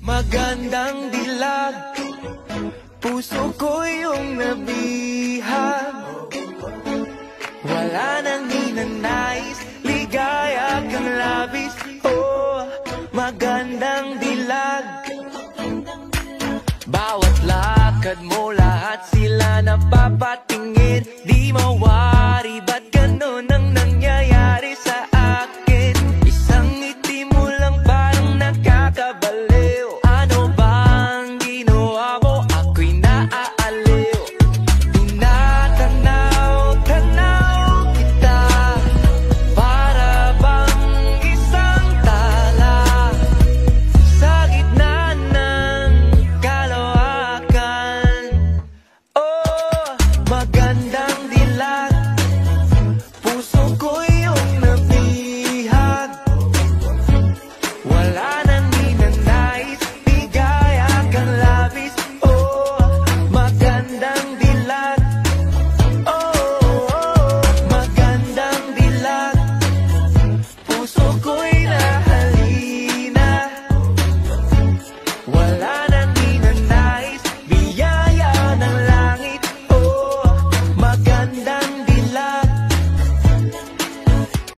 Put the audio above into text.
Magandang dilag, puso ko yung nabihag. Wala nang hinanais, ligaya kang labis. Oh, magandang dilag. Bawat lakad mo, lahat sila napapatingin. Di mawari, ba't ganun ang nangyayari sa akin? Isang ngiti mo lang parang nakakabaliw. Ano bang ginawa mo? Ako'y naaaliw. Tinatanaw-tanaw kita, para bang isang tala sa gitna ng kalawakan. Oh, magandang dilag, puso ko yung nabihag. Wala nang hinanais, ligaya kang labis. Oh, magandang dilag. Oh, magandang dilag, puso ko'y